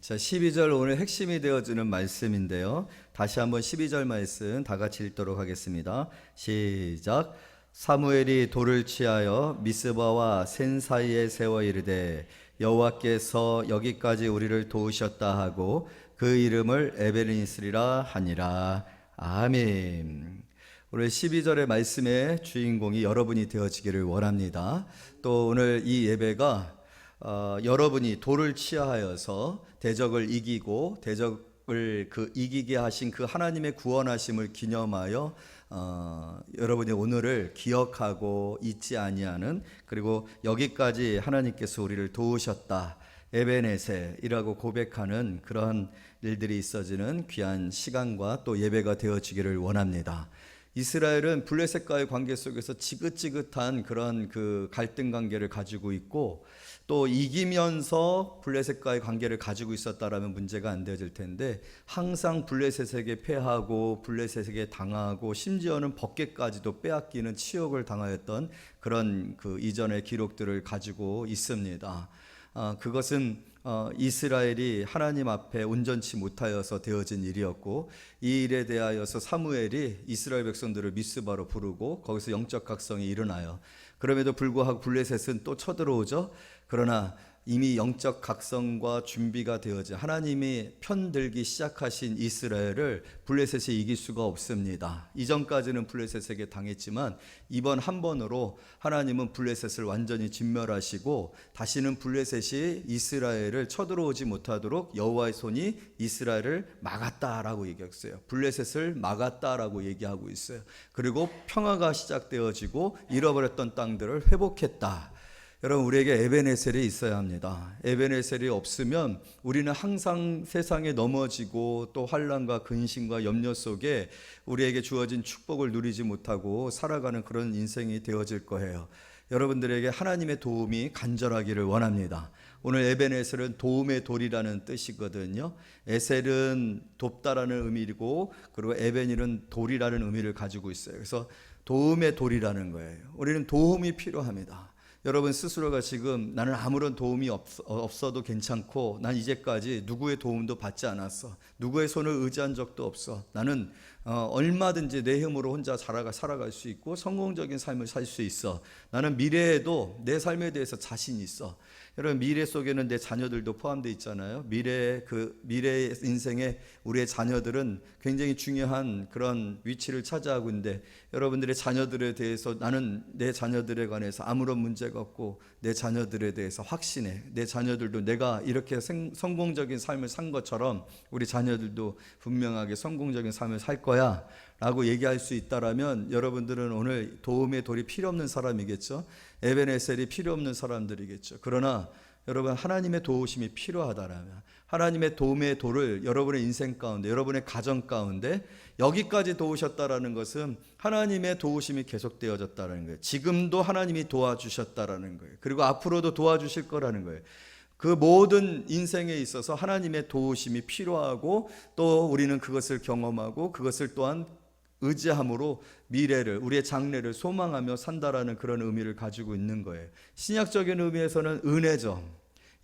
자, 12절 오늘 핵심이 되어주는 말씀인데요. 다시 한번 12절 말씀 다 같이 읽도록 하겠습니다. 시작. 사무엘이 돌을 취하여 미스바와 센 사이에 세워 이르되 여호와께서 여기까지 우리를 도우셨다 하고 그 이름을 에베네스리라 하니라. 아멘. 오늘 12절의 말씀의 주인공이 여러분이 되어지기를 원합니다. 또 오늘 이 예배가 여러분이 돌을 취하여서 대적을 이기고 대적을 이기게 하신 그 하나님의 구원하심을 기념하여 여러분이 오늘을 기억하고 잊지 아니하는, 그리고 여기까지 하나님께서 우리를 도우셨다, 에베네셀이라고 고백하는 그런 일들이 있어지는 귀한 시간과 또 예배가 되어지기를 원합니다. 이스라엘은 블레셋과의 관계 속에서 지긋지긋한 그런 그 갈등 관계를 가지고 있고, 또 이기면서 블레셋과의 관계를 가지고 있었다라면 문제가 안 되어질 텐데, 항상 블레셋에게 패하고 블레셋에게 당하고 심지어는 법궤까지도 빼앗기는 치욕을 당하였던 그런 그 이전의 기록들을 가지고 있습니다. 그것은 이스라엘이 하나님 앞에 온전치 못하여서 되어진 일이었고, 이 일에 대하여서 사무엘이 이스라엘 백성들을 미스바로 부르고 거기서 영적 각성이 일어나요. 그럼에도 불구하고 블레셋은 또 쳐들어오죠. 그러나 이미 영적 각성과 준비가 되어져 하나님이 편들기 시작하신 이스라엘을 블레셋이 이길 수가 없습니다. 이전까지는 블레셋에게 당했지만 이번 한 번으로 하나님은 블레셋을 완전히 진멸하시고 다시는 블레셋이 이스라엘을 쳐들어오지 못하도록 여호와의 손이 이스라엘을 막았다라고 얘기했어요. 블레셋을 막았다라고 얘기하고 있어요. 그리고 평화가 시작되어지고 잃어버렸던 땅들을 회복했다. 여러분, 우리에게 에베네셀이 있어야 합니다. 에베네셀이 없으면 우리는 항상 세상에 넘어지고 또 환난과 근심과 염려 속에 우리에게 주어진 축복을 누리지 못하고 살아가는 그런 인생이 되어질 거예요. 여러분들에게 하나님의 도움이 간절하기를 원합니다. 오늘 에베네셀은 도움의 돌이라는 뜻이거든요. 에셀은 돕다라는 의미이고, 그리고 에벤일은 돌이라는 의미를 가지고 있어요. 그래서 도움의 돌이라는 거예요. 우리는 도움이 필요합니다. 여러분 스스로가 지금 나는 아무런 도움이 없어도 괜찮고, 난 이제까지 누구의 도움도 받지 않았어, 누구의 손을 의지한 적도 없어, 나는 얼마든지 내 힘으로 혼자 살아갈 수 있고 성공적인 삶을 살 수 있어, 나는 미래에도 내 삶에 대해서 자신 있어. 여러분, 미래 속에는 내 자녀들도 포함되어 있잖아요. 미래 인생에 우리의 자녀들은 굉장히 중요한 그런 위치를 차지하고 있는데, 여러분들의 자녀들에 대해서 나는 내 자녀들에 관해서 아무런 문제가 없고 내 자녀들에 대해서 확신해. 내 자녀들도 내가 이렇게 성공적인 삶을 산 것처럼 우리 자녀들도 분명하게 성공적인 삶을 살 거야 라고 얘기할 수 있다라면 여러분들은 오늘 도움의 돌이 필요 없는 사람이겠죠. 에베네셀이 필요 없는 사람들이겠죠. 그러나 여러분, 하나님의 도우심이 필요하다라면 하나님의 도움의 돌을 여러분의 인생 가운데, 여러분의 가정 가운데 여기까지 도우셨다라는 것은 하나님의 도우심이 계속되어졌다는 거예요. 지금도 하나님이 도와주셨다라는 거예요. 그리고 앞으로도 도와주실 거라는 거예요. 그 모든 인생에 있어서 하나님의 도우심이 필요하고, 또 우리는 그것을 경험하고 그것을 또한 의지함으로 미래를, 우리의 장래를 소망하며 산다라는 그런 의미를 가지고 있는 거예요. 신약적인 의미에서는 은혜죠.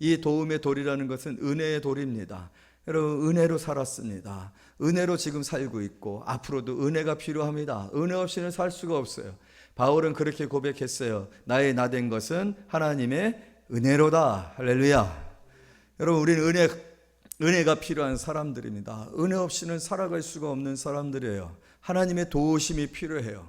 이 도움의 돌이라는 것은 은혜의 돌입니다. 여러분, 은혜로 살았습니다. 은혜로 지금 살고 있고 앞으로도 은혜가 필요합니다. 은혜 없이는 살 수가 없어요. 바울은 그렇게 고백했어요. 나의 나 된 것은 하나님의 은혜로다. 할렐루야. 여러분, 우리는 은혜가 필요한 사람들입니다. 은혜 없이는 살아갈 수가 없는 사람들이에요. 하나님의 도우심이 필요해요.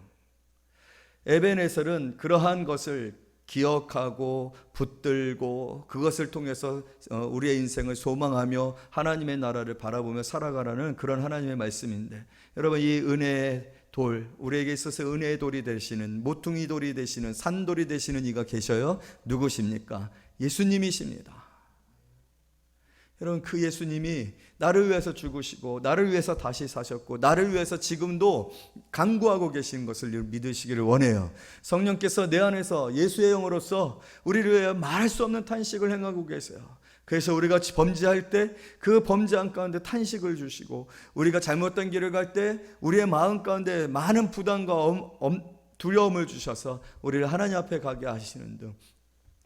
에베네셀은 그러한 것을 기억하고 붙들고 그것을 통해서 우리의 인생을 소망하며 하나님의 나라를 바라보며 살아가라는 그런 하나님의 말씀인데, 여러분, 이 은혜의 돌, 우리에게 있어서 은혜의 돌이 되시는, 모퉁이 돌이 되시는, 산돌이 되시는 이가 계셔요. 누구십니까? 예수님이십니다. 여러분, 그 예수님이 나를 위해서 죽으시고 나를 위해서 다시 사셨고 나를 위해서 지금도 간구하고 계신 것을 믿으시기를 원해요. 성령께서 내 안에서 예수의 영으로서 우리를 위해 말할 수 없는 탄식을 행하고 계세요. 그래서 우리가 범죄할 때 그 범죄한 가운데 탄식을 주시고, 우리가 잘못된 길을 갈 때 우리의 마음 가운데 많은 부담과 두려움을 주셔서 우리를 하나님 앞에 가게 하시는 등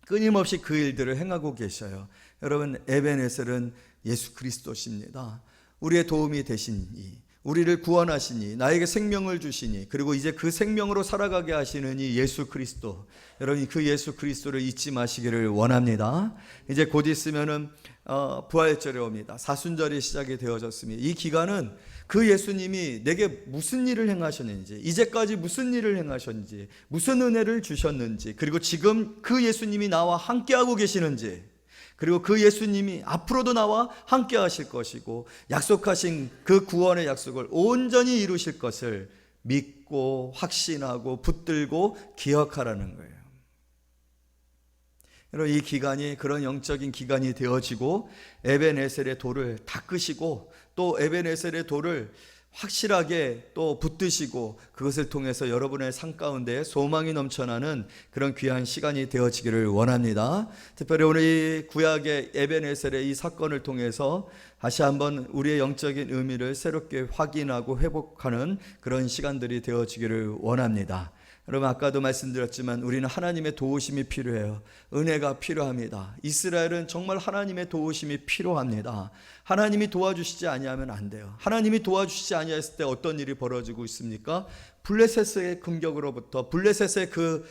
끊임없이 그 일들을 행하고 계셔요. 여러분, 에베네셀은 예수 그리스도십니다. 우리의 도움이 되시니, 우리를 구원하시니, 나에게 생명을 주시니, 그리고 이제 그 생명으로 살아가게 하시는 이 예수 그리스도, 여러분 그 예수 그리스도를 잊지 마시기를 원합니다. 이제 곧 있으면은 부활절이 옵니다. 사순절이 시작이 되어졌습니다. 이 기간은 그 예수님이 내게 무슨 일을 행하셨는지, 이제까지 무슨 일을 행하셨는지, 무슨 은혜를 주셨는지, 그리고 지금 그 예수님이 나와 함께하고 계시는지, 그리고 그 예수님이 앞으로도 나와 함께 하실 것이고 약속하신 그 구원의 약속을 온전히 이루실 것을 믿고 확신하고 붙들고 기억하라는 거예요. 여러분, 이 기간이 그런 영적인 기간이 되어지고 에벤에셀의 돌을 닦으시고 또 에벤에셀의 돌을 확실하게 또 붙드시고 그것을 통해서 여러분의 삶 가운데 소망이 넘쳐나는 그런 귀한 시간이 되어지기를 원합니다. 특별히 오늘 이 구약의 에벤에셀의 이 사건을 통해서 다시 한번 우리의 영적인 의미를 새롭게 확인하고 회복하는 그런 시간들이 되어지기를 원합니다. 여러분, 아까도 말씀드렸지만 우리는 하나님의 도우심이 필요해요. 은혜가 필요합니다. 이스라엘은 정말 하나님의 도우심이 필요합니다. 하나님이 도와주시지 아니하면 안 돼요. 하나님이 도와주시지 아니했을 때 어떤 일이 벌어지고 있습니까? 블레셋의 공격으로부터, 블레셋의 그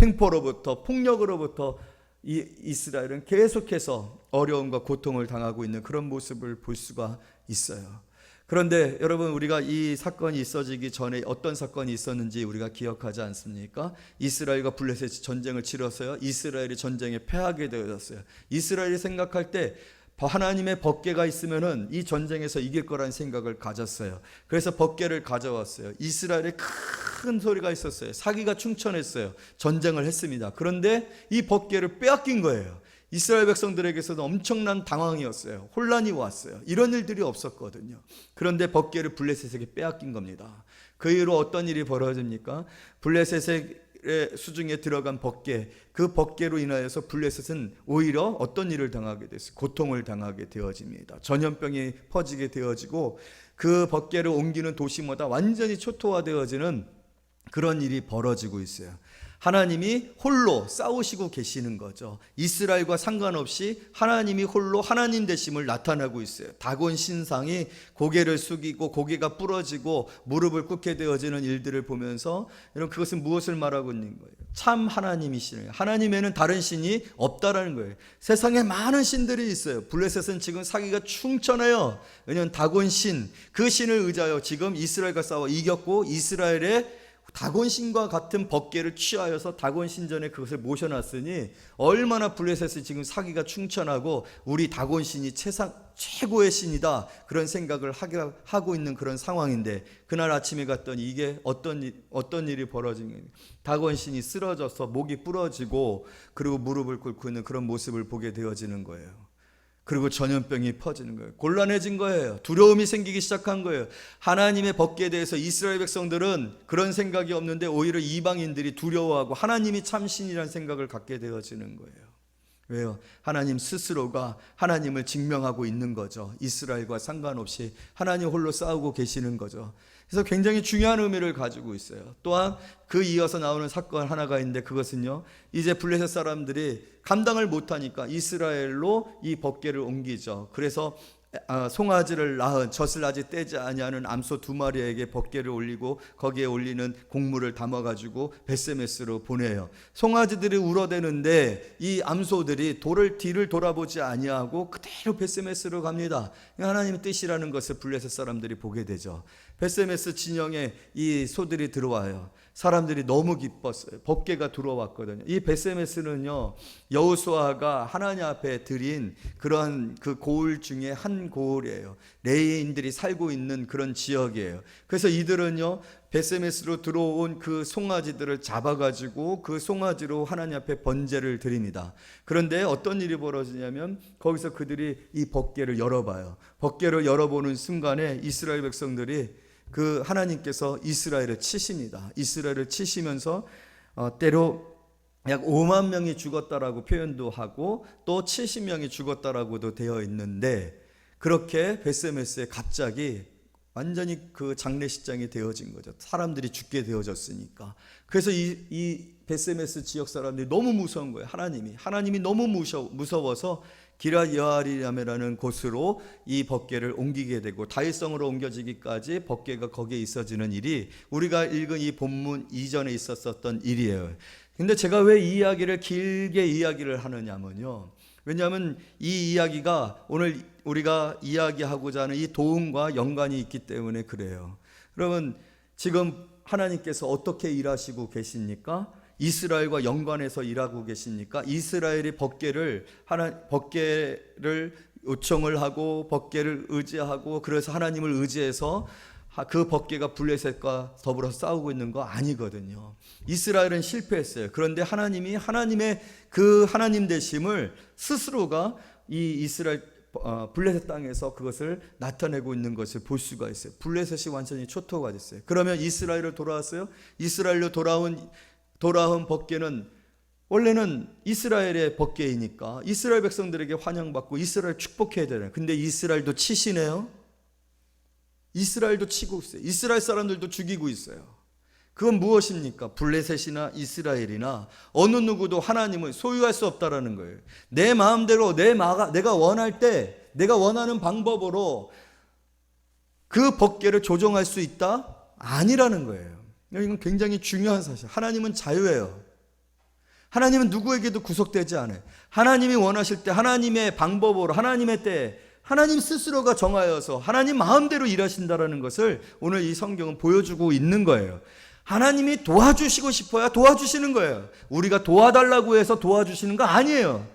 횡포로부터, 폭력으로부터 이스라엘은 계속해서 어려움과 고통을 당하고 있는 그런 모습을 볼 수가 있어요. 그런데 여러분, 우리가 이 사건이 있어지기 전에 어떤 사건이 있었는지 우리가 기억하지 않습니까? 이스라엘과 블레셋이 전쟁을 치러서요, 이스라엘이 전쟁에 패하게 되었어요. 이스라엘이 생각할 때 하나님의 법궤가 있으면은 이 전쟁에서 이길 거라는 생각을 가졌어요. 그래서 법궤를 가져왔어요. 이스라엘에 큰 소리가 있었어요. 사기가 충천했어요. 전쟁을 했습니다. 그런데 이 법궤를 빼앗긴 거예요. 이스라엘 백성들에게서도 엄청난 당황이었어요. 혼란이 왔어요. 이런 일들이 없었거든요. 그런데 법궤를 블레셋에게 빼앗긴 겁니다. 그 이후로 어떤 일이 벌어집니까? 블레셋의 수중에 들어간 법궤, 그 법궤로 인하여서 블레셋은 오히려 어떤 일을 당하게 됐어요? 고통을 당하게 되어집니다. 전염병이 퍼지게 되어지고 그 법궤를 옮기는 도시마다 완전히 초토화되어지는 그런 일이 벌어지고 있어요. 하나님이 홀로 싸우시고 계시는 거죠. 이스라엘과 상관없이 하나님이 홀로 하나님 되심을 나타나고 있어요. 다곤 신상이 고개를 숙이고 고개가 부러지고 무릎을 꿇게 되어지는 일들을 보면서 여러분, 그것은 무엇을 말하고 있는 거예요? 참 하나님이시네요. 하나님에는 다른 신이 없다라는 거예요. 세상에 많은 신들이 있어요. 블레셋은 지금 사기가 충천해요. 왜냐하면 다곤 신, 그 신을 의지하여 지금 이스라엘과 싸워 이겼고 이스라엘의 다곤신과 같은 법궤를 취하여서 다곤신전에 그것을 모셔놨으니 얼마나 블레셋이 지금 사기가 충천하고 우리 다곤신이 최고의 신이다, 그런 생각을 하고 있는 그런 상황인데, 그날 아침에 갔더니 이게 어떤 일이 벌어지는, 다곤신이 쓰러져서 목이 부러지고 그리고 무릎을 꿇고 있는 그런 모습을 보게 되어지는 거예요. 그리고 전염병이 퍼지는 거예요. 곤란해진 거예요. 두려움이 생기기 시작한 거예요. 하나님의 법궤에 대해서 이스라엘 백성들은 그런 생각이 없는데 오히려 이방인들이 두려워하고 하나님이 참 신이라는 생각을 갖게 되어지는 거예요. 왜요? 하나님 스스로가 하나님을 증명하고 있는 거죠. 이스라엘과 상관없이 하나님 홀로 싸우고 계시는 거죠. 그래서 굉장히 중요한 의미를 가지고 있어요. 또한 그 이어서 나오는 사건 하나가 있는데, 그것은요, 이제 블레셋 사람들이 감당을 못하니까 이스라엘로 이 법궤를 옮기죠. 그래서 송아지를 낳은, 젖을 아직 떼지 아니하는 암소 2마리에게 법궤를 올리고 거기에 올리는 곡물을 담아가지고 벳세메스로 보내요. 송아지들이 울어대는데 이 암소들이 뒤를 돌아보지 아니하고 그대로 벳세메스로 갑니다. 하나님의 뜻이라는 것을 블레셋 사람들이 보게 되죠. 벳세메스 진영에 이 소들이 들어와요. 사람들이 너무 기뻤어요. 법궤가 들어왔거든요. 이 벳세메스는요, 여호수아가 하나님 앞에 드린 그러한 그 고을 중에 한 고을이에요. 레위인들이 살고 있는 그런 지역이에요. 그래서 이들은요, 벳세메스로 들어온 그 송아지들을 잡아가지고 그 송아지로 하나님 앞에 번제를 드립니다. 그런데 어떤 일이 벌어지냐면 거기서 그들이 이 법궤를 열어봐요. 법궤를 열어보는 순간에 이스라엘 백성들이 그 하나님께서 이스라엘을 치십니다. 이스라엘을 치시면서 때로 약 5만 명이 죽었다라고 표현도 하고 또 70명이 죽었다라고도 되어 있는데, 그렇게 벳세메스에 갑자기 완전히 그 장례식장이 되어진 거죠. 사람들이 죽게 되어졌으니까. 그래서 이 벳세메스 지역 사람들이 너무 무서운 거예요. 하나님이 너무 무서워서 기럇 여아림이라는 곳으로 이 법궤를 옮기게 되고 다윗성으로 옮겨지기까지 법궤가 거기에 있어지는 일이 우리가 읽은 이 본문 이전에 있었던 일이에요. 근데 제가 왜 이 이야기를 길게 이야기를 하느냐면요, 왜냐하면 이 이야기가 오늘 우리가 이야기하고자 하는 이 도움과 연관이 있기 때문에 그래요. 그러면 지금 하나님께서 어떻게 일하시고 계십니까? 이스라엘과 연관해서 일하고 계십니까? 이스라엘이 법궤를 요청을 하고 법궤를 의지하고 그래서 하나님을 의지해서 그 법궤가 블레셋과 더불어 싸우고 있는 거 아니거든요. 이스라엘은 실패했어요. 그런데 하나님이 하나님의 그 하나님 되심을 스스로가 이 이스라엘 블레셋 땅에서 그것을 나타내고 있는 것을 볼 수가 있어요. 블레셋이 완전히 초토화가 됐어요. 그러면 이스라엘로 돌아왔어요. 이스라엘로 돌아온 법궤는 원래는 이스라엘의 법궤이니까 이스라엘 백성들에게 환영받고 이스라엘 축복해야 되잖아요. 근데 이스라엘도 치시네요. 이스라엘도 치고 있어요. 이스라엘 사람들도 죽이고 있어요. 그건 무엇입니까? 블레셋이나 이스라엘이나 어느 누구도 하나님을 소유할 수 없다라는 거예요. 내 마음대로 내가 원할 때 내가 원하는 방법으로 그 법궤를 조정할 수 있다? 아니라는 거예요. 이건 굉장히 중요한 사실. 하나님은 자유예요. 하나님은 누구에게도 구속되지 않아요. 하나님이 원하실 때 하나님의 방법으로 하나님의 때에 하나님 스스로가 정하여서 하나님 마음대로 일하신다라는 것을 오늘 이 성경은 보여주고 있는 거예요. 하나님이 도와주시고 싶어야 도와주시는 거예요. 우리가 도와달라고 해서 도와주시는 거 아니에요.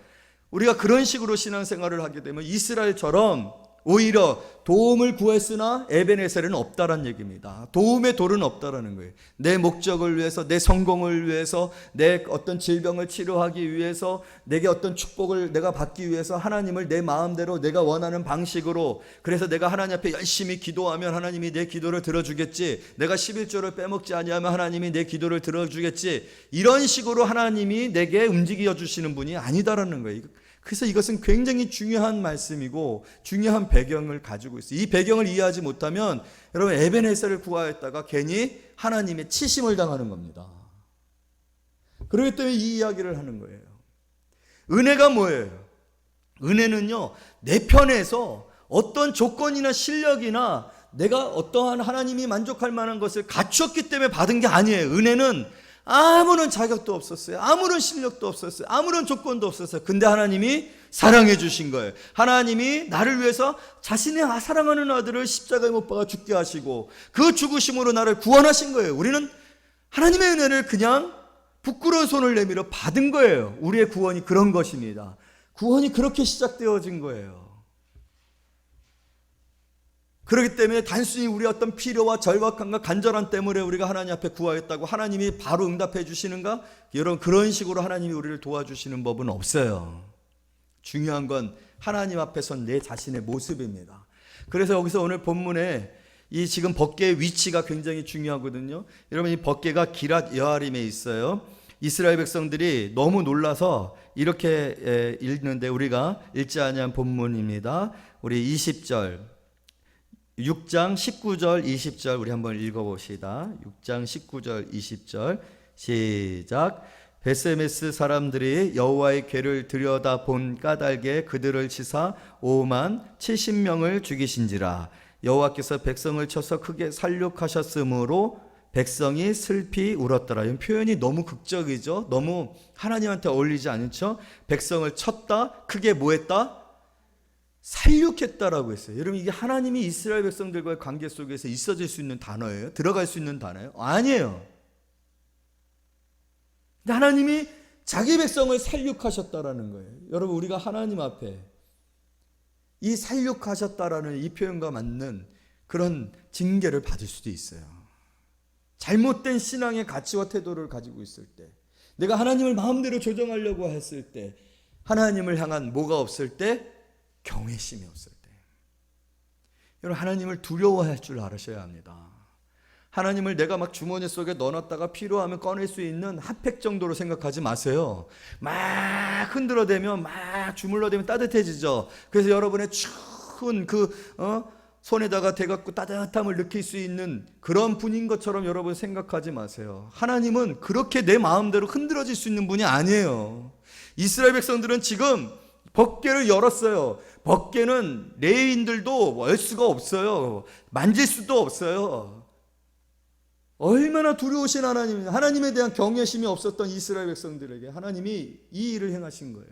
우리가 그런 식으로 신앙생활을 하게 되면 이스라엘처럼 오히려 도움을 구했으나 에베네셀은 없다라는 얘기입니다. 도움의 돌은 없다라는 거예요. 내 목적을 위해서, 내 성공을 위해서, 내 어떤 질병을 치료하기 위해서, 내게 어떤 축복을 내가 받기 위해서 하나님을 내 마음대로 내가 원하는 방식으로, 그래서 내가 하나님 앞에 열심히 기도하면 하나님이 내 기도를 들어주겠지, 내가 11조를 빼먹지 아니하면 하나님이 내 기도를 들어주겠지, 이런 식으로 하나님이 내게 움직여 주시는 분이 아니다라는 거예요. 그래서 이것은 굉장히 중요한 말씀이고 중요한 배경을 가지고 있어요. 이 배경을 이해하지 못하면 여러분 에베네셀을 구하였다가 괜히 하나님의 치심을 당하는 겁니다. 그렇기 때문에 이 이야기를 하는 거예요. 은혜가 뭐예요? 은혜는요, 내 편에서 어떤 조건이나 실력이나 내가 어떠한 하나님이 만족할 만한 것을 갖추었기 때문에 받은 게 아니에요. 은혜는 아무런 자격도 없었어요. 아무런 실력도 없었어요. 아무런 조건도 없었어요. 근데 하나님이 사랑해 주신 거예요. 하나님이 나를 위해서 자신의 사랑하는 아들을 십자가에 못 박아 죽게 하시고 그 죽으심으로 나를 구원하신 거예요. 우리는 하나님의 은혜를 그냥 부끄러운 손을 내밀어 받은 거예요. 우리의 구원이 그런 것입니다. 구원이 그렇게 시작되어진 거예요. 그렇기 때문에 단순히 우리의 어떤 필요와 절박함과 간절함 때문에 우리가 하나님 앞에 구하였다고 하나님이 바로 응답해 주시는가? 여러분, 그런 식으로 하나님이 우리를 도와주시는 법은 없어요. 중요한 건 하나님 앞에선 내 자신의 모습입니다. 그래서 여기서 오늘 본문에 이 지금 법궤의 위치가 굉장히 중요하거든요. 여러분, 이 법궤가 기럇 여아림에 있어요. 이스라엘 백성들이 너무 놀라서 이렇게 읽는데 우리가 읽지 아니한 본문입니다. 우리 20절 6장 19절 20절 우리 한번 읽어봅시다. 6장 19절 20절 시작. 베세메스 사람들이 여호와의 궤를 들여다본 까닭에 그들을 치사 5만 70명을 죽이신지라. 여호와께서 백성을 쳐서 크게 살육하셨으므로 백성이 슬피 울었더라. 이 표현이 너무 극적이죠. 너무 하나님한테 어울리지 않죠. 백성을 쳤다, 크게 뭐했다? 살육했다라고 했어요. 여러분, 이게 하나님이 이스라엘 백성들과의 관계 속에서 있어질 수 있는 단어예요? 들어갈 수 있는 단어예요? 아니에요. 근데 하나님이 자기 백성을 살육하셨다라는 거예요. 여러분, 우리가 하나님 앞에 이 살육하셨다라는 이 표현과 맞는 그런 징계를 받을 수도 있어요. 잘못된 신앙의 가치와 태도를 가지고 있을 때, 내가 하나님을 마음대로 조정하려고 했을 때, 하나님을 향한 뭐가 없을 때? 경외심이 없을 때. 여러분, 하나님을 두려워할 줄 알으셔야 합니다. 하나님을 내가 막 주머니 속에 넣어놨다가 필요하면 꺼낼 수 있는 핫팩 정도로 생각하지 마세요. 막 흔들어대면, 막 주물러대면 따뜻해지죠. 그래서 여러분의 추운 손에다가 대갖고 따뜻함을 느낄 수 있는 그런 분인 것처럼 여러분 생각하지 마세요. 하나님은 그렇게 내 마음대로 흔들어질 수 있는 분이 아니에요. 이스라엘 백성들은 지금 법궤를 열었어요. 법궤는 레위인들도 열 수가 없어요. 만질 수도 없어요. 얼마나 두려우신 하나님, 하나님에 대한 경외심이 없었던 이스라엘 백성들에게 하나님이 이 일을 행하신 거예요.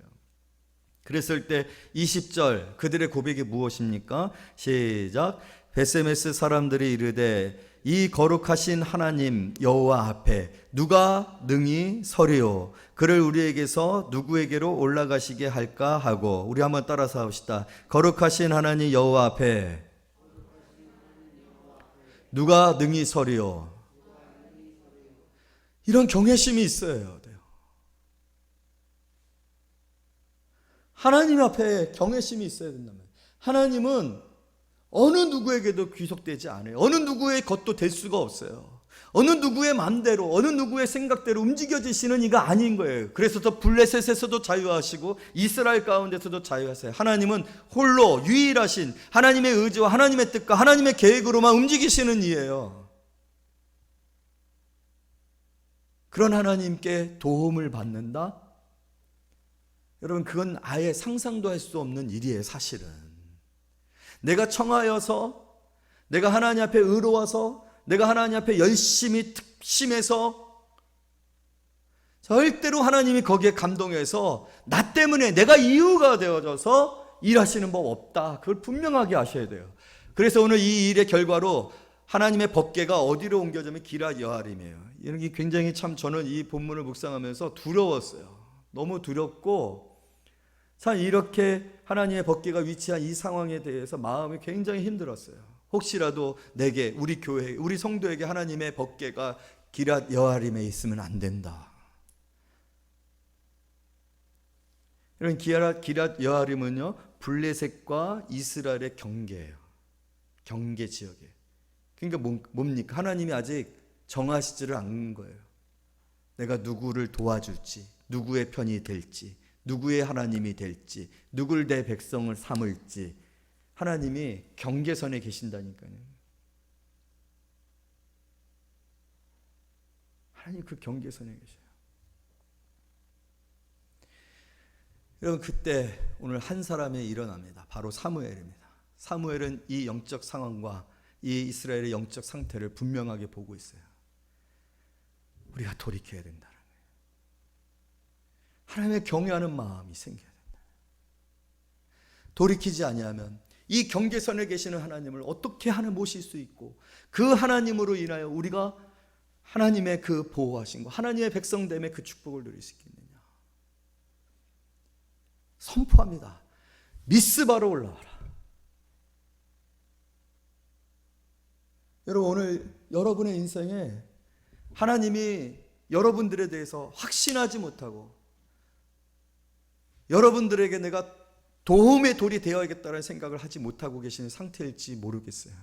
그랬을 때 20절 그들의 고백이 무엇입니까? 시작. 베세메스 사람들이 이르되 이 거룩하신 하나님 여호와 앞에 누가 능히 서리요? 그를 우리에게서 누구에게로 올라가시게 할까 하고. 우리 한번 따라서 합시다. 거룩하신 하나님 여호와 앞에 누가 능히 서리요? 이런 경외심이 있어야 돼요. 하나님 앞에 경외심이 있어야 된다면, 하나님은 어느 누구에게도 귀속되지 않아요. 어느 누구의 것도 될 수가 없어요. 어느 누구의 맘대로, 어느 누구의 생각대로 움직여지시는 이가 아닌 거예요. 그래서 더 블레셋에서도 자유하시고 이스라엘 가운데서도 자유하세요. 하나님은 홀로 유일하신 하나님의 의지와 하나님의 뜻과 하나님의 계획으로만 움직이시는 이예요. 그런 하나님께 도움을 받는다? 여러분, 그건 아예 상상도 할 수 없는 일이에요. 사실은 내가 청하여서, 내가 하나님 앞에 의로워서, 내가 하나님 앞에 열심히 특심해서 절대로 하나님이 거기에 감동해서 나 때문에 내가 이유가 되어져서 일하시는 법 없다. 그걸 분명하게 아셔야 돼요. 그래서 오늘 이 일의 결과로 하나님의 법궤가 어디로 옮겨지면 기럇 여아림이에요. 이런 게 굉장히 참 저는 이 본문을 묵상하면서 두려웠어요. 너무 두렵고, 참 이렇게 하나님의 법궤가 위치한 이 상황에 대해서 마음이 굉장히 힘들었어요. 혹시라도 내게, 우리 교회, 우리 성도에게 하나님의 법궤가 기럇 여아림에 있으면 안 된다. 이런 기럇 여아림은요, 블레셋과 이스라엘의 경계예요. 경계 지역이에요. 그러니까 뭡니까? 하나님이 아직 정하시지를 않은 거예요. 내가 누구를 도와줄지, 누구의 편이 될지, 누구의 하나님이 될지, 누굴 내 백성을 삼을지 하나님이 경계선에 계신다니까요. 하나님 그 경계선에 계셔요. 여러분, 그때 오늘 한 사람이 일어납니다. 바로 사무엘입니다. 사무엘은 이 영적 상황과 이 이스라엘의 영적 상태를 분명하게 보고 있어요. 우리가 돌이켜야 된다는 거예요. 하나님의 경외하는 마음이 생겨야 된다. 돌이키지 아니하면 이 경계선에 계시는 하나님을 어떻게 모실 수 있고, 그 하나님으로 인하여 우리가 하나님의 그 보호하신 거, 하나님의 백성됨의 그 축복을 누릴 수 있겠느냐. 선포합니다. 미스바로 올라와라. 여러분, 오늘 여러분의 인생에 하나님이 여러분들에 대해서 확신하지 못하고, 여러분들에게 내가 도움의 돌이 되어야겠다는 생각을 하지 못하고 계시는 상태일지 모르겠어요.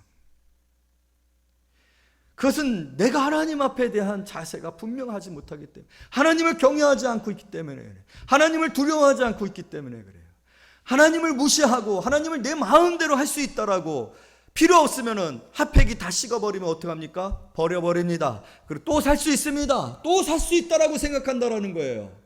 그것은 내가 하나님 앞에 대한 자세가 분명하지 못하기 때문에, 하나님을 경외하지 않고 있기 때문에 그래요. 하나님을 두려워하지 않고 있기 때문에 그래요. 하나님을 무시하고 하나님을 내 마음대로 할 수 있다라고, 필요 없으면은 핫팩이 다 식어버리면 어떡합니까? 버려버립니다. 그리고 또 살 수 있습니다. 또 살 수 있다라고 생각한다라는 거예요.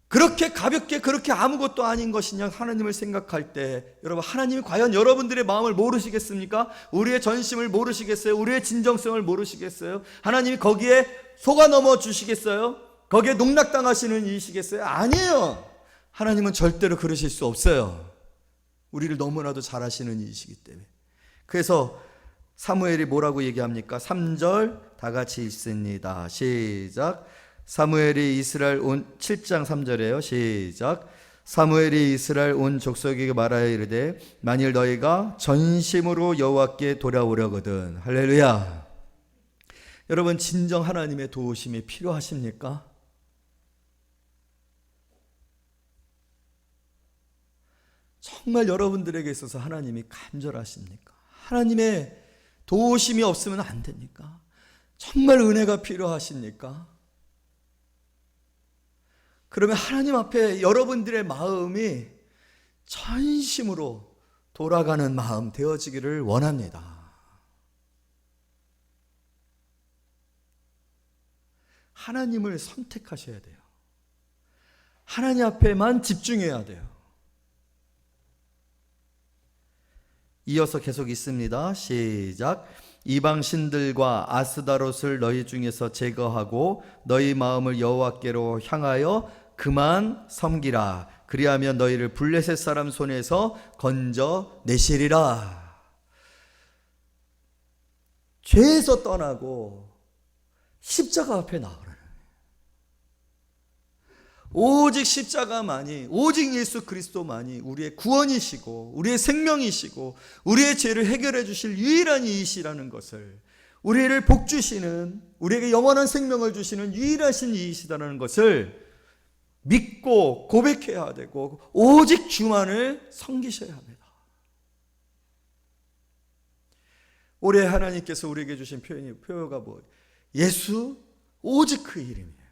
그렇게 가볍게, 그렇게 아무것도 아닌 것이냐 하나님을 생각할 때, 여러분, 하나님이 과연 여러분들의 마음을 모르시겠습니까? 우리의 전심을 모르시겠어요? 우리의 진정성을 모르시겠어요? 하나님이 거기에 속아 넘어 주시겠어요? 거기에 농락당하시는 이시겠어요? 아니에요. 하나님은 절대로 그러실 수 없어요. 우리를 너무나도 잘 아시는 이시기 때문에. 그래서 사무엘이 뭐라고 얘기합니까? 3절 다 같이 읽습니다. 시작. 사무엘이 이스라엘 온 7장 3절이에요. 시작. 사무엘이 이스라엘 온 족속에게 말하여 이르되 만일 너희가 전심으로 여호와께 돌아오려거든. 할렐루야. 여러분, 진정 하나님의 도우심이 필요하십니까? 정말 여러분들에게 있어서 하나님이 간절하십니까? 하나님의 도우심이 없으면 안 됩니까? 정말 은혜가 필요하십니까? 그러면 하나님 앞에 여러분들의 마음이 전심으로 돌아가는 마음 되어지기를 원합니다. 하나님을 선택하셔야 돼요. 하나님 앞에만 집중해야 돼요. 이어서 계속 있습니다. 시작. 이방 신들과 아스다롯을 너희 중에서 제거하고 너희 마음을 여호와께로 향하여 그만 섬기라. 그리하면 너희를 블레셋 사람 손에서 건져 내시리라. 죄에서 떠나고 십자가 앞에 나오라. 오직 십자가만이, 오직 예수 그리스도만이 우리의 구원이시고 우리의 생명이시고 우리의 죄를 해결해 주실 유일한 이이시라는 것을, 우리를 복주시는, 우리에게 영원한 생명을 주시는 유일하신 이이시다는 것을 믿고 고백해야 되고 오직 주만을 섬기셔야 합니다. 올해 하나님께서 우리에게 주신 표어가 뭐예요? 예수 오직 그 이름이에요.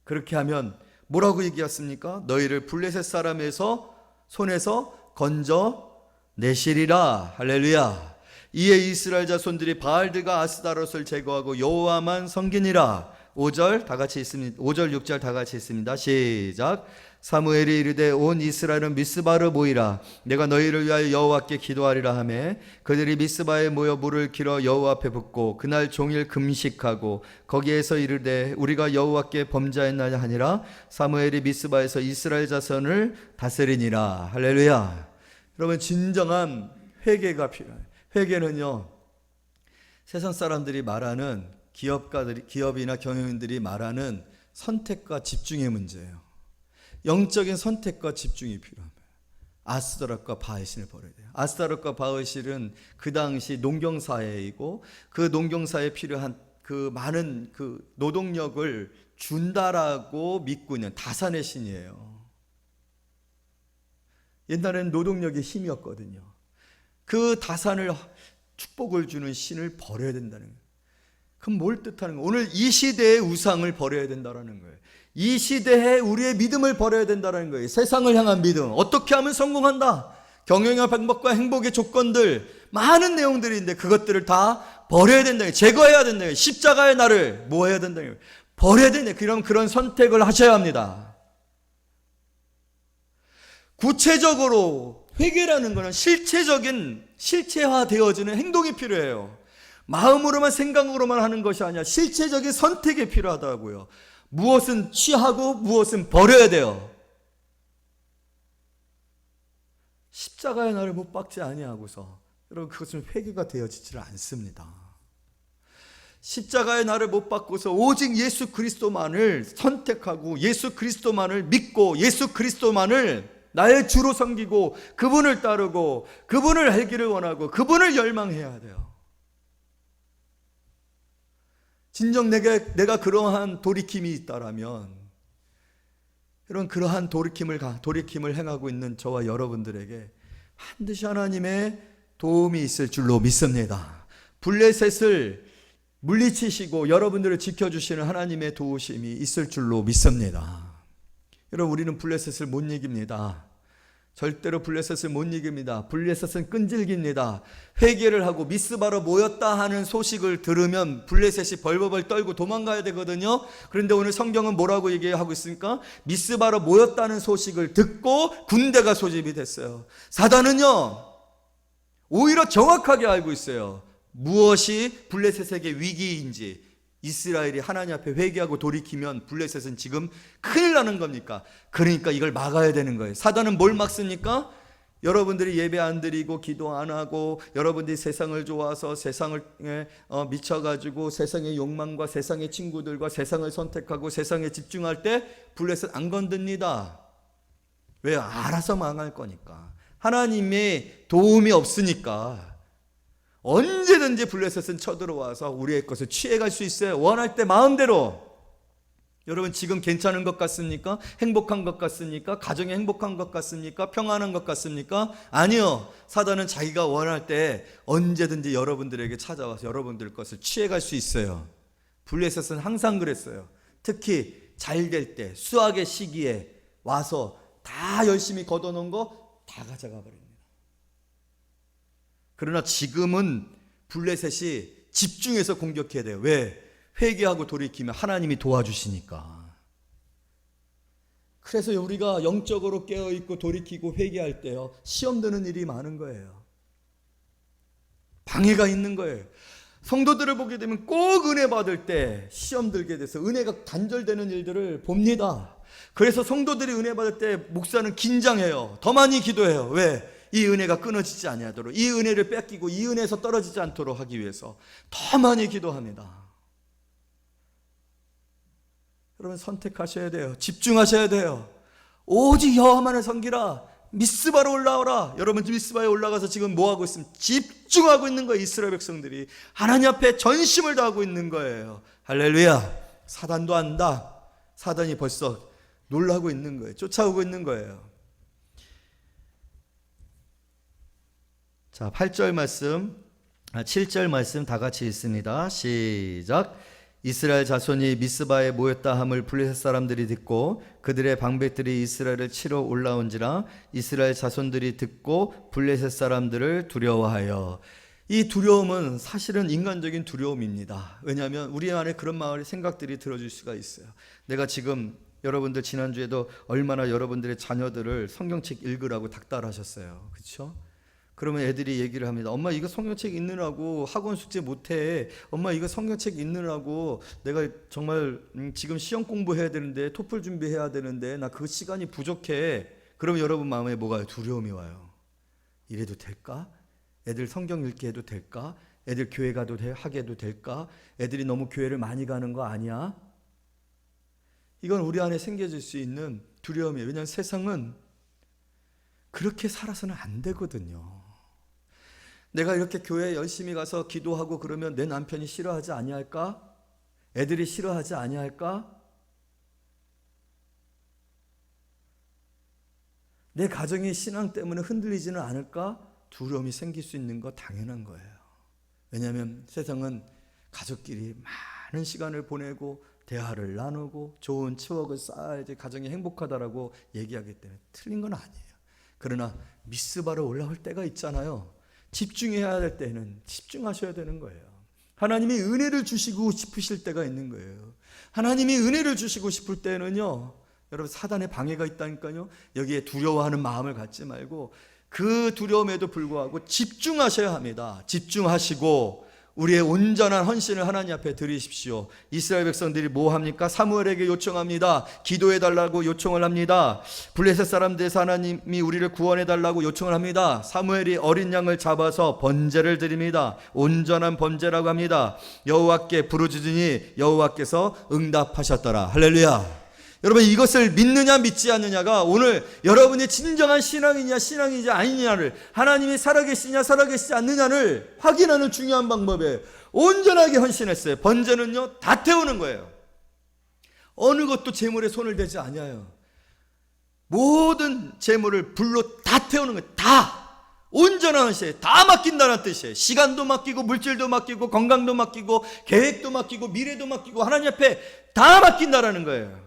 그렇게 하면 뭐라고 얘기했습니까? 너희를 블레셋 사람에서 손에서 건져 내시리라. 할렐루야. 이에 이스라엘 자손들이 바알들과 아스다롯을 제거하고 여호와만 섬기니라. 5절 다 같이 있습니다. 5절 6절 다 같이 있습니다. 시작. 사무엘이 이르되 온 이스라엘은 미스바로 모이라. 내가 너희를 위하여 여호와께 기도하리라 하매 그들이 미스바에 모여 물을 길어 여호와 앞에 붓고 그날 종일 금식하고 거기에서 이르되 우리가 여호와께 범죄하였나냐 하니라. 사무엘이 미스바에서 이스라엘 자손을 다스리니라. 할렐루야. 여러분, 진정한 회개가 필요해요. 회개는요, 세상 사람들이 말하는, 기업이나 경영인들이 말하는 선택과 집중의 문제예요. 영적인 선택과 집중이 필요합니다. 아스다롯과 바에실을 버려야 돼요. 아스다롯과 바에실은 그 당시 농경사회이고 그 농경사회에 필요한 그 많은 그 노동력을 준다라고 믿고 있는 다산의 신이에요. 옛날에는 노동력의 힘이었거든요. 그 다산을, 축복을 주는 신을 버려야 된다는 거예요. 그럼 뭘 뜻하는 거예요? 오늘 이 시대의 우상을 버려야 된다는 거예요. 이 시대에 우리의 믿음을 버려야 된다는 거예요. 세상을 향한 믿음. 어떻게 하면 성공한다? 경영의 방법과 행복의 조건들, 많은 내용들이 있는데 그것들을 다 버려야 된다. 제거해야 된다. 십자가의 나를 뭐 해야 된다? 버려야 된다. 그런 선택을 하셔야 합니다. 구체적으로 회개라는 것은 실체화되어지는 행동이 필요해요. 마음으로만, 생각으로만 하는 것이 아니라 실체적인 선택이 필요하다고요. 무엇은 취하고 무엇은 버려야 돼요. 십자가의 나를 못 박지 아니하고서, 여러분, 그것은 회개가 되어지질 않습니다. 십자가의 나를 못 박고서 오직 예수 그리스도만을 선택하고 예수 그리스도만을 믿고 예수 그리스도만을 나의 주로 섬기고 그분을 따르고 그분을 알기를 원하고 그분을 열망해야 돼요. 진정 내가 그러한 돌이킴이 있다라면, 이런 그러한 돌이킴을 행하고 있는 저와 여러분들에게 반드시 하나님의 도움이 있을 줄로 믿습니다. 블레셋을 물리치시고 여러분들을 지켜주시는 하나님의 도우심이 있을 줄로 믿습니다. 여러분, 우리는 블레셋을 못 이깁니다. 절대로 블레셋을 못 이깁니다. 블레셋은 끈질깁니다. 회개를 하고 미스바로 모였다 하는 소식을 들으면 블레셋이 벌벌 떨고 도망가야 되거든요. 그런데 오늘 성경은 뭐라고 얘기하고 있습니까? 미스바로 모였다는 소식을 듣고 군대가 소집이 됐어요. 사단은요, 오히려 정확하게 알고 있어요. 무엇이 블레셋에게 위기인지. 이스라엘이 하나님 앞에 회개하고 돌이키면 블레셋은 지금 큰일 나는 겁니까? 그러니까 이걸 막아야 되는 거예요. 사단은 뭘 막습니까? 여러분들이 예배 안 드리고 기도 안 하고 여러분들이 세상을 좋아서 세상을 미쳐가지고 세상의 욕망과 세상의 친구들과 세상을 선택하고 세상에 집중할 때 블레셋 안 건듭니다. 왜? 알아서 망할 거니까. 하나님의 도움이 없으니까. 언제든지 블레셋은 쳐들어와서 우리의 것을 취해갈 수 있어요. 원할 때 마음대로. 여러분, 지금 괜찮은 것 같습니까? 행복한 것 같습니까? 가정이 행복한 것 같습니까? 평안한 것 같습니까? 아니요. 사단은 자기가 원할 때 언제든지 여러분들에게 찾아와서 여러분들 것을 취해갈 수 있어요. 블레셋은 항상 그랬어요. 특히 잘 될 때, 수학의 시기에 와서 다 열심히 걷어놓은 거 다 가져가 버립니다. 그러나 지금은 블레셋이 집중해서 공격해야 돼요. 왜? 회개하고 돌이키면 하나님이 도와주시니까. 그래서 우리가 영적으로 깨어있고 돌이키고 회개할 때요, 시험 드는 일이 많은 거예요. 방해가 있는 거예요. 성도들을 보게 되면 꼭 은혜 받을 때 시험 들게 돼서 은혜가 단절되는 일들을 봅니다. 그래서 성도들이 은혜 받을 때 목사는 긴장해요. 더 많이 기도해요. 왜? 이 은혜가 끊어지지 아니하도록, 이 은혜를 뺏기고 이 은혜에서 떨어지지 않도록 하기 위해서 더 많이 기도합니다. 여러분, 선택하셔야 돼요. 집중하셔야 돼요. 오직 여호와만을 섬기라. 미스바로 올라오라. 여러분, 미스바에 올라가서 지금 뭐하고 있으면 집중하고 있는 거예요. 이스라엘 백성들이 하나님 앞에 전심을 다하고 있는 거예요. 할렐루야. 사단도 안다. 사단이 벌써 놀라고 있는 거예요. 쫓아오고 있는 거예요. 자, 8절 말씀, 7절 말씀 다 같이 읽습니다. 시작. 이스라엘 자손이 미스바에 모였다 함을 블레셋 사람들이 듣고 그들의 방백들이 이스라엘을 치러 올라온지라 이스라엘 자손들이 듣고 블레셋 사람들을 두려워하여. 이 두려움은 사실은 인간적인 두려움입니다. 왜냐하면 우리 안에 그런 마음의 생각들이 들어질 수가 있어요. 내가 지금, 여러분들 지난주에도 얼마나 여러분들의 자녀들을 성경책 읽으라고 닥달하셨어요. 그렇죠? 그러면 애들이 얘기를 합니다. 엄마, 이거 성경책 읽느라고 학원 숙제 못해. 엄마, 이거 성경책 읽느라고 내가 정말 지금 시험 공부해야 되는데, 토플 준비해야 되는데 나 그 시간이 부족해. 그러면 여러분 마음에 뭐가 와요? 두려움이 와요. 이래도 될까? 애들 성경 읽게 해도 될까? 애들 교회 가도 하게 해도 될까? 애들이 너무 교회를 많이 가는 거 아니야? 이건 우리 안에 생겨질 수 있는 두려움이에요. 왜냐하면 세상은 그렇게 살아서는 안 되거든요. 내가 이렇게 교회에 열심히 가서 기도하고 그러면 내 남편이 싫어하지 아니할까? 애들이 싫어하지 아니할까? 내 가정의 신앙 때문에 흔들리지는 않을까? 두려움이 생길 수 있는 거 당연한 거예요. 왜냐하면 세상은 가족끼리 많은 시간을 보내고 대화를 나누고 좋은 추억을 쌓아야지 가정이 행복하다라고 얘기하기 때문에 틀린 건 아니에요. 그러나 미스바로 올라올 때가 있잖아요. 집중해야 될 때는 집중하셔야 되는 거예요. 하나님이 은혜를 주시고 싶으실 때가 있는 거예요. 하나님이 은혜를 주시고 싶을 때는요, 여러분, 사단의 방해가 있다니까요. 여기에 두려워하는 마음을 갖지 말고 그 두려움에도 불구하고 집중하셔야 합니다. 집중하시고 우리의 온전한 헌신을 하나님 앞에 드리십시오. 이스라엘 백성들이 뭐 합니까? 사무엘에게 요청합니다. 기도해 달라고 요청을 합니다. 블레셋 사람들에서 하나님이 우리를 구원해 달라고 요청을 합니다. 사무엘이 어린 양을 잡아서 번제를 드립니다. 온전한 번제라고 합니다. 여호와께 부르짖으니 여호와께서 응답하셨더라. 할렐루야. 여러분, 이것을 믿느냐 믿지 않느냐가 오늘 여러분의 진정한 신앙이냐 신앙이지 아니냐를, 하나님이 살아계시냐 살아계시지 않느냐를 확인하는 중요한 방법이에요. 온전하게 헌신했어요. 번제는요, 다 태우는 거예요. 어느 것도 제물에 손을 대지 아니하여 모든 제물을 불로 다 태우는 거예요. 다 온전한 헌신, 다 맡긴다는 뜻이에요. 시간도 맡기고 물질도 맡기고 건강도 맡기고 계획도 맡기고 미래도 맡기고 하나님 앞에 다 맡긴다라는 거예요.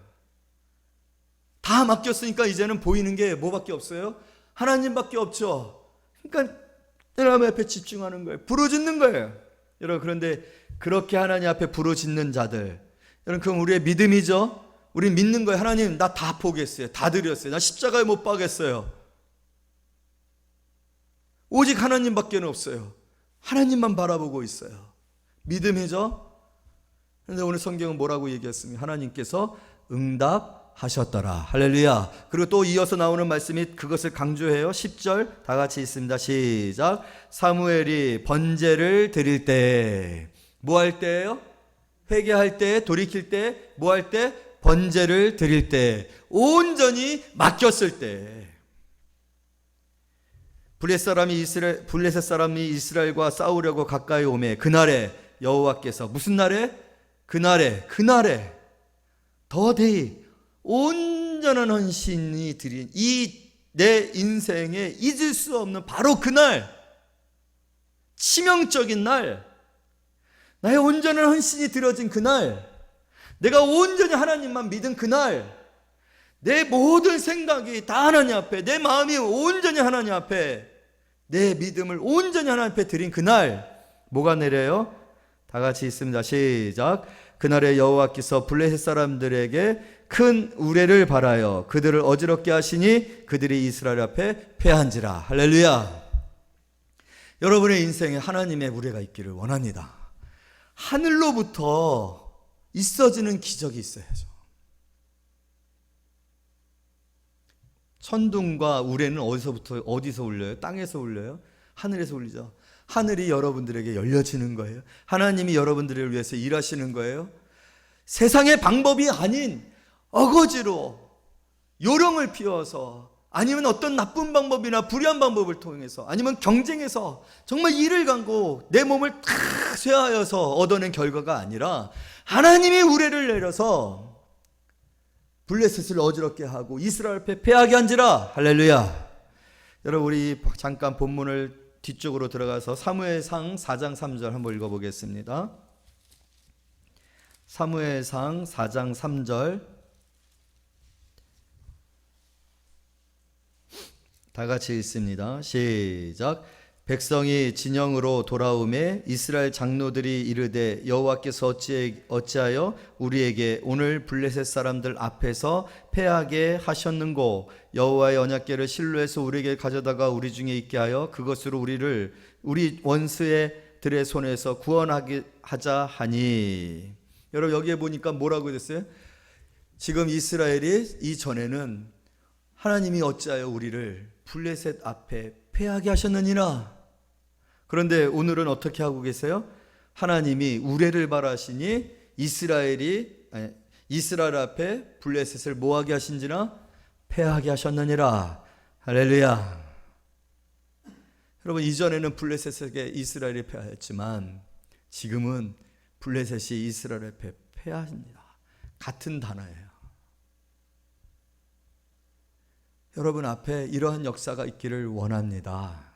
다 맡겼으니까 이제는 보이는 게 뭐밖에 없어요? 하나님밖에 없죠. 그러니까 하나님 앞에 집중하는 거예요. 부르짖는 거예요. 여러분, 그런데 그렇게 하나님 앞에 부르짖는 자들, 여러분, 그건 우리의 믿음이죠. 우리 믿는 거예요. 하나님, 나 다 포기했어요. 다 드렸어요. 나 십자가에 못 박겠어요. 오직 하나님밖에 없어요. 하나님만 바라보고 있어요. 믿음이죠. 그런데 오늘 성경은 뭐라고 얘기했습니까? 하나님께서 응답하셨더라. 할렐루야. 그리고 또 이어서 나오는 말씀이 그것을 강조해요. 10절 다 같이 있습니다. 시작. 사무엘이 번제를 드릴 때, 뭐 할 때예요? 회개할 때, 돌이킬 때, 뭐 할 때? 번제를 드릴 때, 온전히 맡겼을 때. 블레셋 사람이 이스라엘과 싸우려고 가까이 오매 그날에 여호와께서, 무슨 날에? 그날에 더데이 온전한 헌신이 드린 이 내 인생에 잊을 수 없는 바로 그날, 치명적인 날, 나의 온전한 헌신이 드려진 그날, 내가 온전히 하나님만 믿은 그날, 내 모든 생각이 다 하나님 앞에, 내 마음이 온전히 하나님 앞에, 내 믿음을 온전히 하나님 앞에 드린 그날, 뭐가 내려요? 다 같이 있습니다. 시작. 그날에 여호와께서 블레셋 사람들에게 큰 우레를 발하여 그들을 어지럽게 하시니 그들이 이스라엘 앞에 패한지라. 할렐루야. 여러분의 인생에 하나님의 우레가 있기를 원합니다. 하늘로부터 있어지는 기적이 있어야죠. 천둥과 우레는 어디서 울려요? 땅에서 울려요? 하늘에서 울리죠. 하늘이 여러분들에게 열려지는 거예요. 하나님이 여러분들을 위해서 일하시는 거예요. 세상의 방법이 아닌 어거지로 요령을 피워서, 아니면 어떤 나쁜 방법이나 불의한 방법을 통해서, 아니면 경쟁해서 정말 이를 갈고 내 몸을 탁 쇠하여서 얻어낸 결과가 아니라 하나님이 우레를 내려서 블레셋을 어지럽게 하고 이스라엘 앞에 패하게 한지라. 할렐루야. 여러분, 우리 잠깐 본문을 뒤쪽으로 들어가서 사무엘상 4장 3절 한번 읽어보겠습니다. 사무엘상 4장 3절 다 같이 읽습니다. 시작. 백성이 진영으로 돌아오매 이스라엘 장로들이 이르되 여호와께서 어찌하여 우리에게 오늘 블레셋 사람들 앞에서 패하게 하셨는고, 여호와의 언약궤를 실로에서 우리에게 가져다가 우리 중에 있게 하여 그것으로 우리를 우리 원수들의 손에서 구원하게 하자 하니. 여러분, 여기에 보니까 뭐라고 됐어요? 지금 이스라엘이 이전에는 하나님이 어찌하여 우리를 블레셋 앞에 패하게 하셨느니라. 그런데 오늘은 어떻게 하고 계세요? 하나님이 우레를 발하시니 이스라엘 앞에 블레셋을 뭐하게 하신지나? 패하게 하셨느니라. 할렐루야. 여러분, 이전에는 블레셋에게 이스라엘이 패하였지만 지금은 블레셋이 이스라엘 앞에 패합니다. 같은 단어예요. 여러분 앞에 이러한 역사가 있기를 원합니다.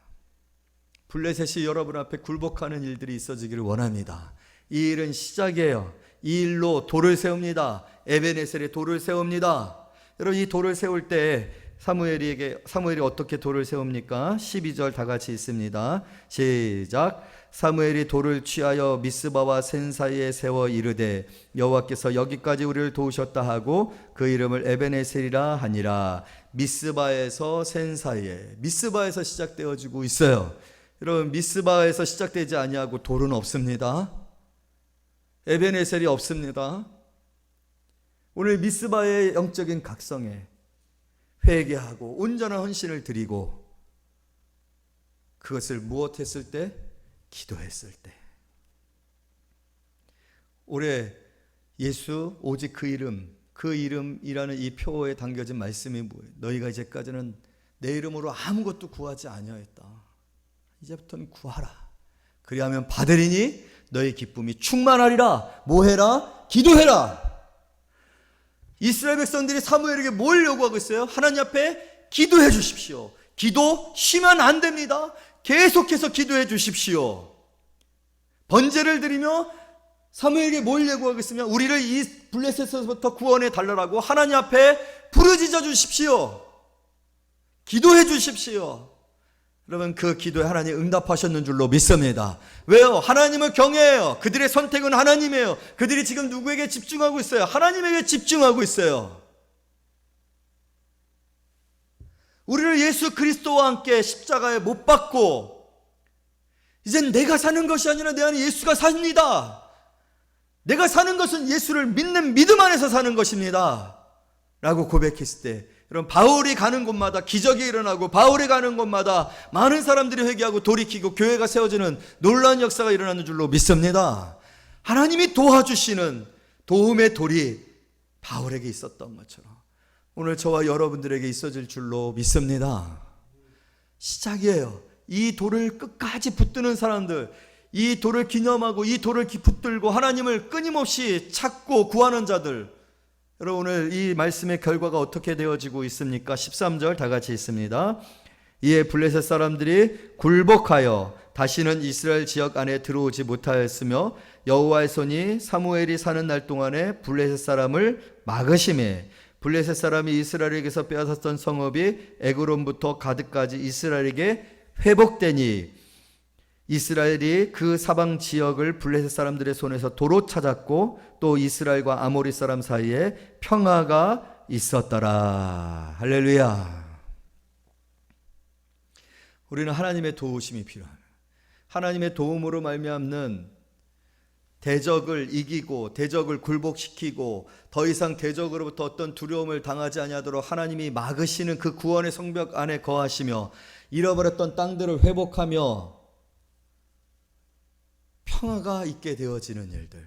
블레셋이 여러분 앞에 굴복하는 일들이 있어지기를 원합니다. 이 일은 시작이에요. 이 일로 돌을 세웁니다. 에베네셀에 돌을 세웁니다. 여러분, 이 돌을 세울 때 사무엘이 어떻게 돌을 세웁니까? 12절 다 같이 읽습니다. 시작. 사무엘이 돌을 취하여 미스바와 센 사이에 세워 이르되 여호와께서 여기까지 우리를 도우셨다 하고 그 이름을 에베네셀이라 하니라. 미스바에서 센 사이에, 미스바에서 시작되어지고 있어요. 여러분, 미스바에서 시작되지 아니하고 돌은 없습니다. 에베네셀이 없습니다. 오늘 미스바의 영적인 각성에 회개하고 온전한 헌신을 드리고, 그것을 무엇했을 때? 기도했을 때. 올해 예수 오직 그 이름이라는 이 표어에 담겨진 말씀이 뭐예요? 너희가 이제까지는 내 이름으로 아무것도 구하지 아니하였다. 이제부터는 구하라. 그리하면 받으리니 너희 기쁨이 충만하리라. 뭐해라? 기도해라. 이스라엘 백성들이 사무엘에게 뭘 요구하고 있어요? 하나님 앞에 기도해 주십시오. 기도 쉬면 안 됩니다. 계속해서 기도해 주십시오. 번제를 드리며 사무엘에게 뭘 요구하고 있으면 우리를 이 블레셋에서부터 구원해 달라고 하나님 앞에 부르짖어 주십시오. 기도해 주십시오. 여러분, 그 기도에 하나님 응답하셨는 줄로 믿습니다. 왜요? 하나님을 경외해요. 그들의 선택은 하나님이에요. 그들이 지금 누구에게 집중하고 있어요? 하나님에게 집중하고 있어요. 우리를 예수 그리스도와 함께 십자가에 못 박고 이젠 내가 사는 것이 아니라 내 안에 예수가 삽니다. 내가 사는 것은 예수를 믿는 믿음 안에서 사는 것입니다 라고 고백했을 때, 여러분, 바울이 가는 곳마다 기적이 일어나고 바울이 가는 곳마다 많은 사람들이 회개하고 돌이키고 교회가 세워지는 놀라운 역사가 일어나는 줄로 믿습니다. 하나님이 도와주시는 도움의 돌이 바울에게 있었던 것처럼 오늘 저와 여러분들에게 있어질 줄로 믿습니다. 시작이에요. 이 돌을 끝까지 붙드는 사람들, 이 돌을 기념하고 이 돌을 붙들고 하나님을 끊임없이 찾고 구하는 자들, 여러분, 오늘 이 말씀의 결과가 어떻게 되어지고 있습니까? 13절 다 같이 있습니다. 이에 블레셋 사람들이 굴복하여 다시는 이스라엘 지역 안에 들어오지 못하였으며 여호와의 손이 사무엘이 사는 날 동안에 블레셋 사람을 막으심에 블레셋 사람이 이스라엘에게서 빼앗았던 성읍이 에그론부터 가드까지 이스라엘에게 회복되니, 이스라엘이 그 사방 지역을 블레셋 사람들의 손에서 도로 찾았고 또 이스라엘과 아모리 사람 사이에 평화가 있었더라. 할렐루야. 우리는 하나님의 도우심이 필요합니다. 하나님의 도움으로 말미암는 대적을 이기고 대적을 굴복시키고 더 이상 대적으로부터 어떤 두려움을 당하지 아니하도록 하나님이 막으시는 그 구원의 성벽 안에 거하시며 잃어버렸던 땅들을 회복하며 평화가 있게 되어지는 일들.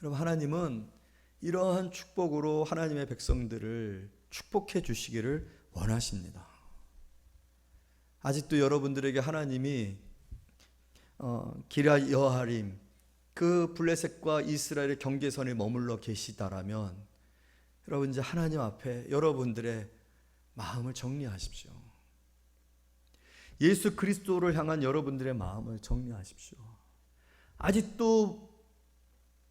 여러분, 하나님은 이러한 축복으로 하나님의 백성들을 축복해 주시기를 원하십니다. 아직도 여러분들에게 하나님이 기럇 여아림, 그 블레셋과 이스라엘의 경계선에 머물러 계시다라면 여러분 이제 하나님 앞에 여러분들의 마음을 정리하십시오. 예수 그리스도를 향한 여러분들의 마음을 정리하십시오. 아직도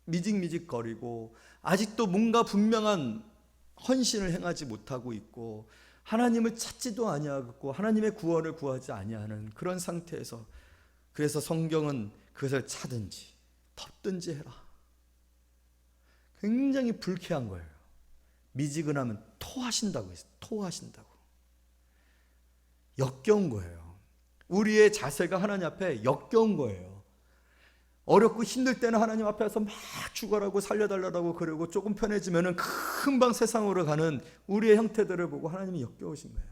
미직미직거리고 아직도 뭔가 분명한 헌신을 행하지 못하고 있고 하나님을 찾지도 아니하고 하나님의 구원을 구하지 아니하는 그런 상태에서, 그래서 성경은 그것을 차든지 덮든지 해라. 굉장히 불쾌한 거예요. 미지근하면 토하신다고 했어요. 토하신다고. 역겨운 거예요. 우리의 자세가 하나님 앞에 역겨운 거예요. 어렵고 힘들 때는 하나님 앞에서 막 죽어라고 살려달라고 그러고 조금 편해지면은 금방 세상으로 가는 우리의 형태들을 보고 하나님이 역겨우신 거예요.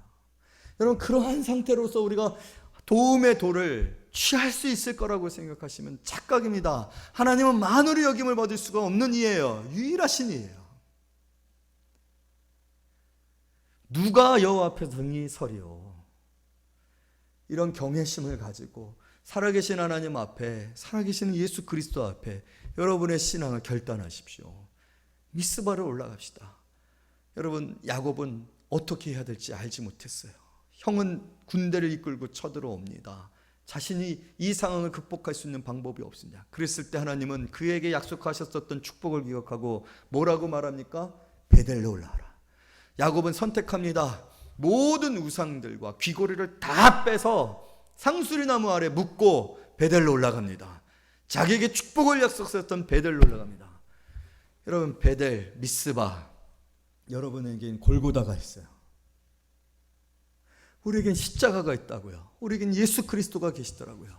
여러분, 그러한 상태로서 우리가 도움의 도를 취할 수 있을 거라고 생각하시면 착각입니다. 하나님은 만으로 여김을 받을 수가 없는 이예요. 유일하신 이예요. 누가 여호와 앞에 등이 서리요. 이런 경외심을 가지고 살아계신 하나님 앞에, 살아계신 예수 그리스도 앞에 여러분의 신앙을 결단하십시오. 미스바로 올라갑시다. 여러분, 야곱은 어떻게 해야 될지 알지 못했어요. 형은 군대를 이끌고 쳐들어옵니다. 자신이 이 상황을 극복할 수 있는 방법이 없으냐. 그랬을 때 하나님은 그에게 약속하셨었던 축복을 기억하고 뭐라고 말합니까? 베델로 올라가라. 야곱은 선택합니다. 모든 우상들과 귀고리를 다 빼서 상수리나무 아래 묻고 베델로 올라갑니다. 자기에게 축복을 약속했던 베델로 올라갑니다. 여러분, 베델, 미스바, 여러분에겐 골고다가 있어요. 우리에겐 십자가가 있다고요. 우리에겐 예수 그리스도가 계시더라고요.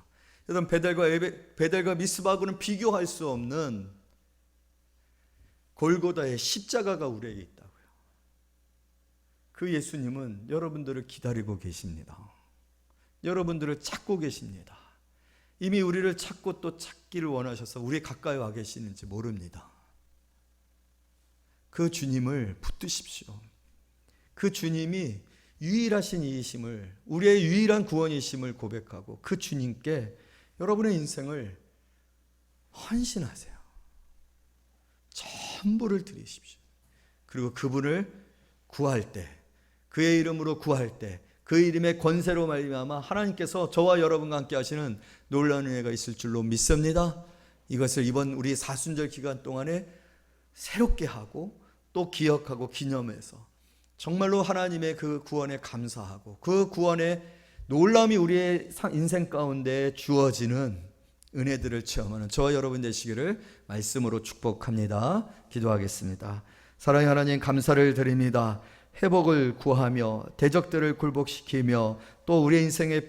여러분, 베델과 미스바하고는 비교할 수 없는 골고다의 십자가가 우리에게 있다고요. 그 예수님은 여러분들을 기다리고 계십니다. 여러분들을 찾고 계십니다. 이미 우리를 찾고 또 찾기를 원하셔서 우리 가까이 와 계시는지 모릅니다. 그 주님을 붙드십시오. 그 주님이 유일하신 이이심을, 우리의 유일한 구원이심을 고백하고 그 주님께 여러분의 인생을 헌신하세요. 전부를 드리십시오. 그리고 그분을 구할 때, 그의 이름으로 구할 때, 그 이름의 권세로 말미암아 하나님께서 저와 여러분과 함께 하시는 놀라운 은혜가 있을 줄로 믿습니다. 이것을 이번 우리 사순절 기간 동안에 새롭게 하고 또 기억하고 기념해서 정말로 하나님의 그 구원에 감사하고 그 구원의 놀라움이 우리의 인생 가운데 주어지는 은혜들을 체험하는 저와 여러분 되시기를 말씀으로 축복합니다. 기도하겠습니다. 사랑의 하나님, 감사를 드립니다. 회복을 구하며 대적들을 굴복시키며 또 우리의 인생의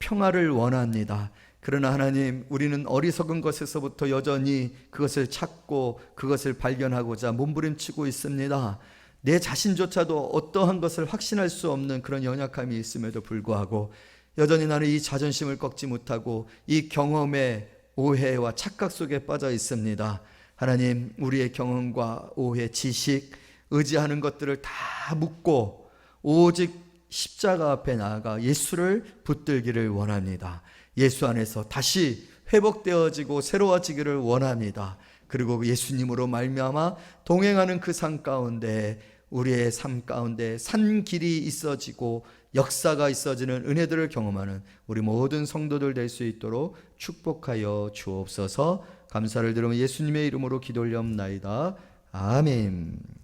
평화를 원합니다. 그러나 하나님, 우리는 어리석은 것에서부터 여전히 그것을 찾고 그것을 발견하고자 몸부림치고 있습니다. 내 자신조차도 어떠한 것을 확신할 수 없는 그런 연약함이 있음에도 불구하고 여전히 나는 이 자존심을 꺾지 못하고 이 경험의 오해와 착각 속에 빠져 있습니다. 하나님, 우리의 경험과 오해, 지식, 의지하는 것들을 다 묻고 오직 십자가 앞에 나아가 예수를 붙들기를 원합니다. 예수 안에서 다시 회복되어지고 새로워지기를 원합니다. 그리고 예수님으로 말미암아 동행하는 그 삶 가운데, 우리의 삶 가운데 산길이 있어지고 역사가 있어지는 은혜들을 경험하는 우리 모든 성도들 될 수 있도록 축복하여 주옵소서. 감사를 드리며 예수님의 이름으로 기도 올리옵나이다. 아멘.